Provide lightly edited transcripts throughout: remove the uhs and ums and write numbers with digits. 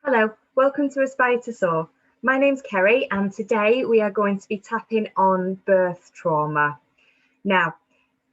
Hello, welcome to Aspire to Soar. My name's Kerry and today we are going to be tapping on birth trauma. Now,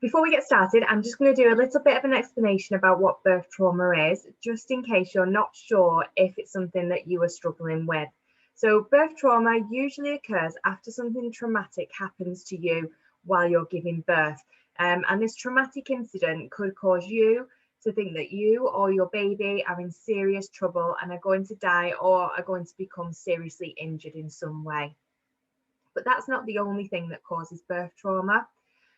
before we get started, I'm just going to do a little bit of an explanation about what birth trauma is, just in case you're not sure if it's something that you are struggling with. So birth trauma usually occurs after something traumatic happens to you while you're giving birth. And this traumatic incident could cause you to think that you or your baby are in serious trouble and are going to die or are going to become seriously injured in some way. But that's not the only thing that causes birth trauma.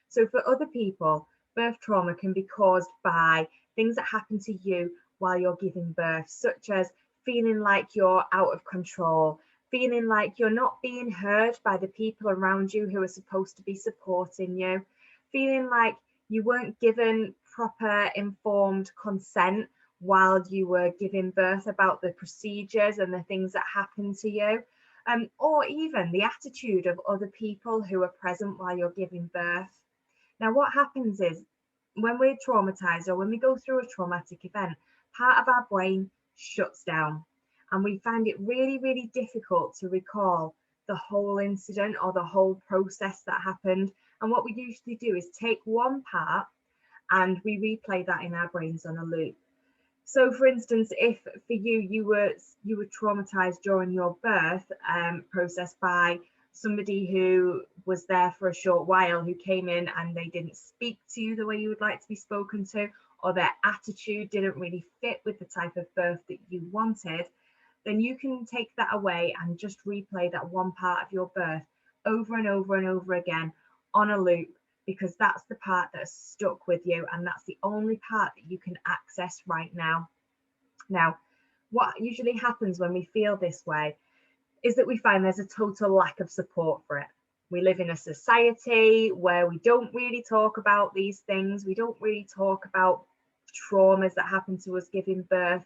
So for other people, birth trauma can be caused by things that happen to you while you're giving birth, such as feeling like you're out of control, feeling like you're not being heard by the people around you who are supposed to be supporting you, feeling like you weren't given proper informed consent while you were giving birth about the procedures and the things that happen to you, or even the attitude of other people who are present while you're giving birth. Now, what happens is when we're traumatized or when we go through a traumatic event, part of our brain shuts down and we find it really, really difficult to recall the whole incident or the whole process that happened. And what we usually do is take one part and we replay that in our brains on a loop. So, for instance, if for you were traumatized during your birth process by somebody who was there for a short while, who came in and they didn't speak to you the way you would like to be spoken to, or their attitude didn't really fit with the type of birth that you wanted, then you can take that away and just replay that one part of your birth over and over and over again on a loop, because that's the part that's stuck with you and that's the only part that you can access right now. Now, what usually happens when we feel this way is that we find there's a total lack of support for it. We live in a society where we don't really talk about these things. We don't really talk about traumas that happen to us giving birth.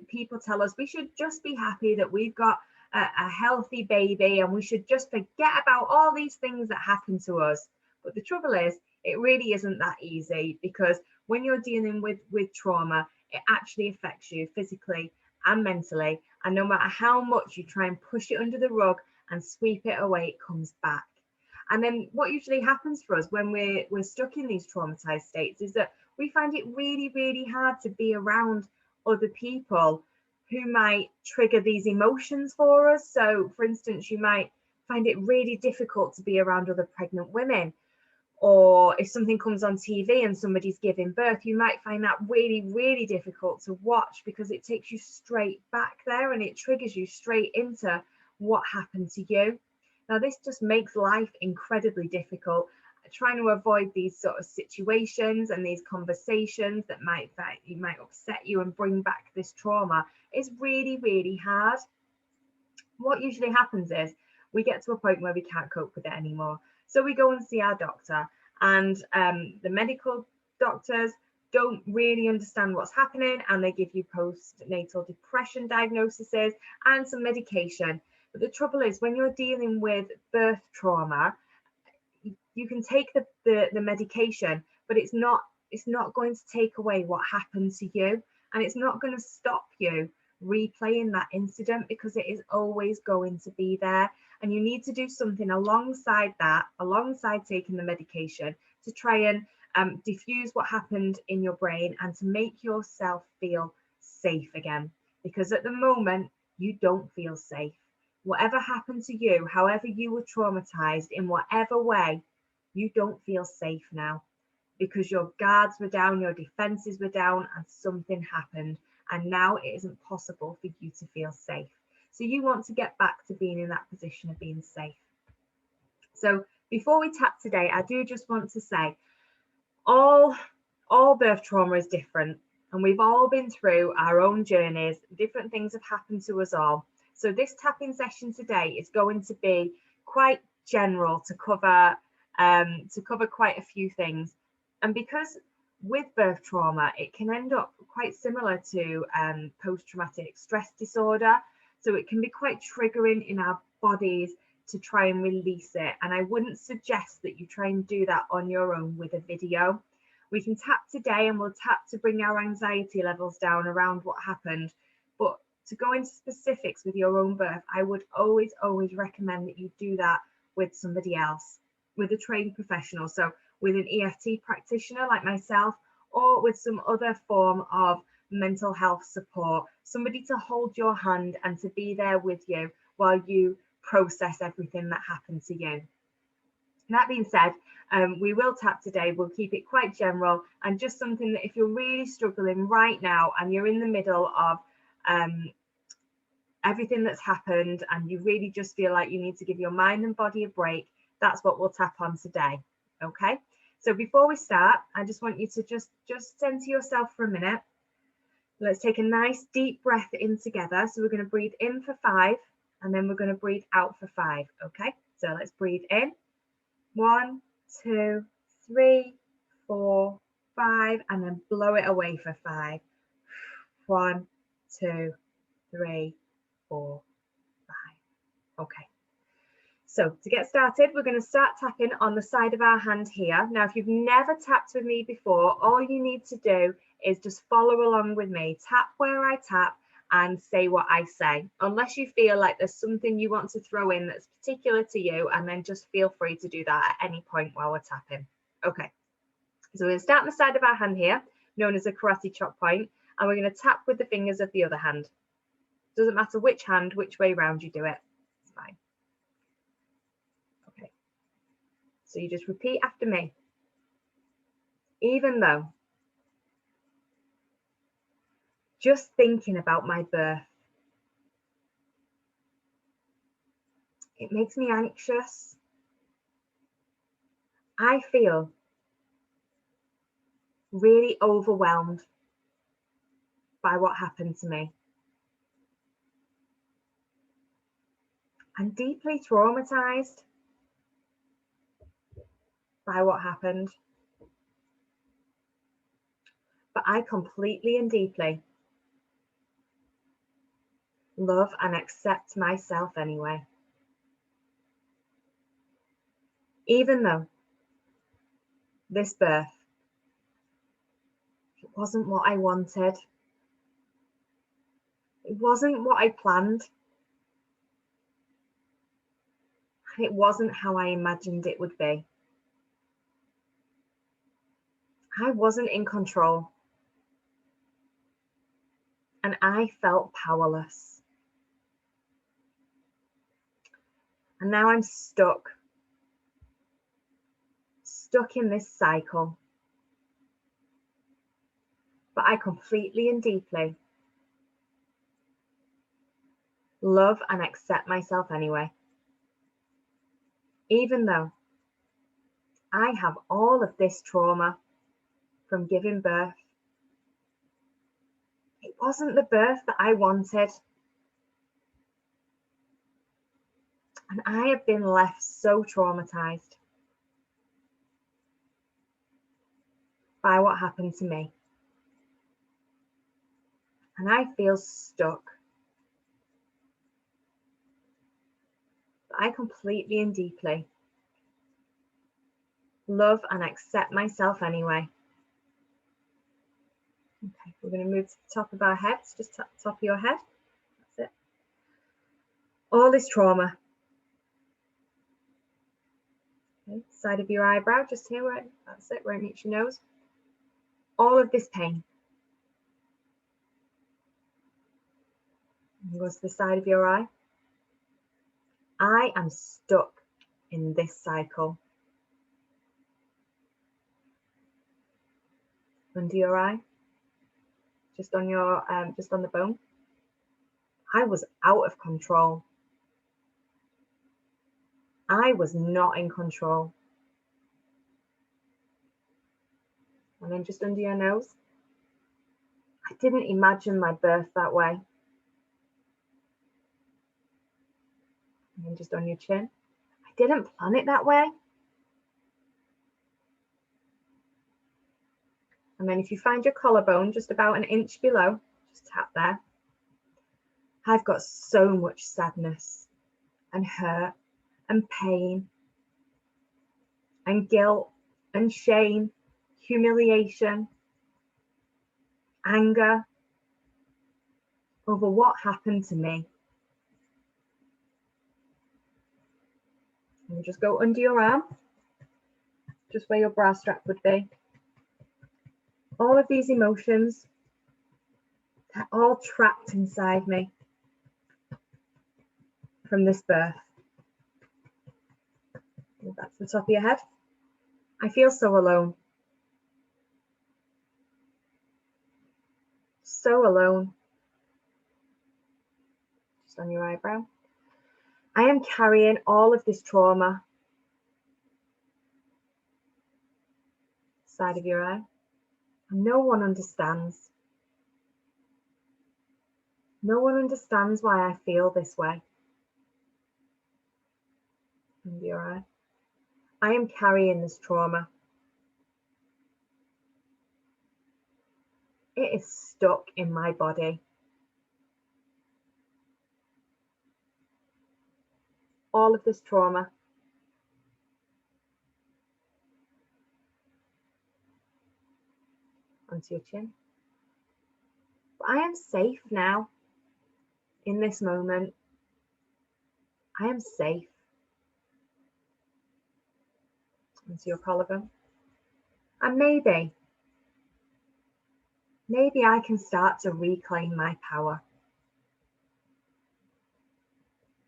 People tell us we should just be happy that we've got a healthy baby and we should just forget about all these things that happen to us. But the trouble is, it really isn't that easy, because when you're dealing with trauma, it actually affects you physically and mentally. And no matter how much you try and push it under the rug and sweep it away, it comes back. And then what usually happens for us when we're stuck in these traumatized states is that we find it really, really hard to be around other people who might trigger these emotions for us. So, for instance, you might find it really difficult to be around other pregnant women. Or if something comes on TV and somebody's giving birth, you might find that really, really difficult to watch, because it takes you straight back there and it triggers you straight into what happened to you. Now, this just makes life incredibly difficult. Trying to avoid these sort of situations and these conversations that might upset you and bring back this trauma is really, really hard. What usually happens is we get to a point where we can't cope with it anymore. So we go and see our doctor, and the medical doctors don't really understand what's happening, and they give you postnatal depression diagnoses and some medication. But the trouble is, when you're dealing with birth trauma, you can take the medication, but it's not going to take away what happened to you, and it's not going to stop you replaying that incident, because it is always going to be there. And you need to do something alongside taking the medication, to try and diffuse what happened in your brain and to make yourself feel safe again. Because at the moment, you don't feel safe. Whatever happened to you, however you were traumatized, in whatever way, you don't feel safe now, because your guards were down, your defenses were down, and something happened. And now it isn't possible for you to feel safe. So you want to get back to being in that position of being safe. So before we tap today, I do just want to say all birth trauma is different, and we've all been through our own journeys. Different things have happened to us all. So this tapping session today is going to be quite general, to cover quite a few things. And because with birth trauma, it can end up quite similar to post-traumatic stress disorder. So it can be quite triggering in our bodies to try and release it. And I wouldn't suggest that you try and do that on your own with a video. We can tap today and we'll tap to bring our anxiety levels down around what happened. But to go into specifics with your own birth, I would always recommend that you do that with somebody else, with a trained professional. So with an EFT practitioner like myself, or with some other form of mental health support, somebody to hold your hand and to be there with you while you process everything that happened to you. That being said, we will tap today. We'll keep it quite general and just something that if you're really struggling right now and you're in the middle of everything that's happened and you really just feel like you need to give your mind and body a break, that's what we'll tap on today. Okay, so before we start, I just want you to just center yourself for a minute. Let's take a nice deep breath in together. So we're going to breathe in for 5 and then we're going to breathe out for 5. Okay, so let's breathe in. 1, 2, 3, 4, 5, and then blow it away for 5. 1, 2, 3, 4, 5. Okay. So to get started, we're going to start tapping on the side of our hand here. Now, if you've never tapped with me before, all you need to do is just follow along with me. Tap where I tap and say what I say, unless you feel like there's something you want to throw in that's particular to you, and then just feel free to do that at any point while we're tapping. Okay, so we're going to start on the side of our hand here, known as a karate chop point, and we're going to tap with the fingers of the other hand. Doesn't matter which hand, which way round you do it, it's fine. Okay, so you just repeat after me. Even though, just thinking about my birth, it makes me anxious. I feel really overwhelmed by what happened to me. I'm deeply traumatized by what happened, but I completely and deeply love and accept myself anyway. Even though this birth, it wasn't what I wanted, it wasn't what I planned, and it wasn't how I imagined it would be. I wasn't in control, and I felt powerless. And now I'm stuck in this cycle. But I completely and deeply love and accept myself anyway. Even though I have all of this trauma from giving birth, it wasn't the birth that I wanted. And I have been left so traumatized by what happened to me. And I feel stuck. But I completely and deeply love and accept myself anyway. Okay, we're going to move to the top of our heads. Just tap the top of your head. That's it. All this trauma. Okay, side of your eyebrow, just here, right? That's it, where it meets your nose. All of this pain. And goes to the side of your eye. I am stuck in this cycle. Under your eye, just on your, just on the bone. I was out of control. I was not in control. And then just under your nose. I didn't imagine my birth that way. And then just on your chin. I didn't plan it that way. And then if you find your collarbone just about an inch below, just tap there. I've got so much sadness and hurt and pain and guilt and shame, humiliation, anger, over what happened to me. And just go under your arm, just where your bra strap would be. All of these emotions, they're all trapped inside me from this birth. That's the top of your head. I feel so alone. So alone. Just on your eyebrow. I am carrying all of this trauma. Side of your eye. And no one understands. No one understands why I feel this way. Under your eye. I am carrying this trauma. It is stuck in my body. All of this trauma. Onto your chin. But I am safe now. In this moment, I am safe. Onto your collarbone. And maybe I can start to reclaim my power.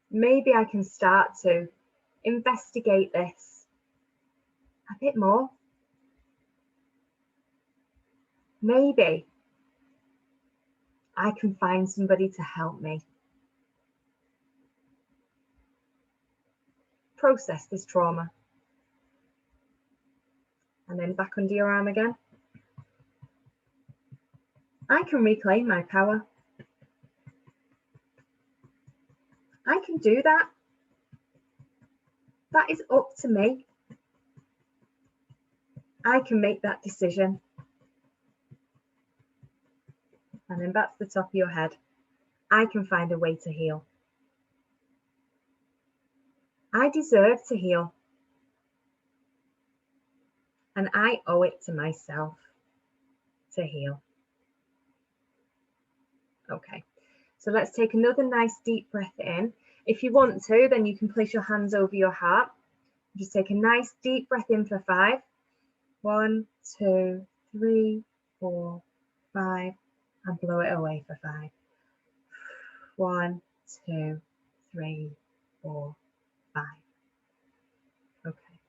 Maybe I can start to investigate this a bit more. Maybe I can find somebody to help me process this trauma. And then back under your arm again. I can reclaim my power. I can do that. That is up to me. I can make that decision. And then back to the top of your head. I can find a way to heal. I deserve to heal. And I owe it to myself to heal. Okay, so let's take another nice deep breath in. If you want to, then you can place your hands over your heart. Just take a nice deep breath in for 5. 1, 2, 3, 4, 5, and blow it away for 5. 1, 2, 3, 4, 5. Okay.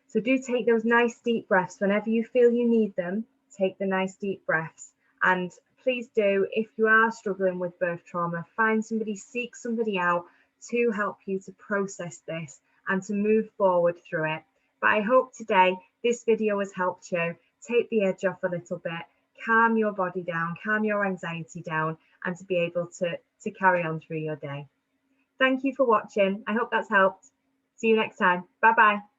So do take those nice deep breaths. Whenever you feel you need them, take the nice deep breaths. And please do, if you are struggling with birth trauma, find somebody, seek somebody out to help you to process this and to move forward through it. But I hope today this video has helped you take the edge off a little bit, calm your body down, calm your anxiety down, and to be able to carry on through your day. Thank you for watching. I hope that's helped. See you next time. Bye-bye.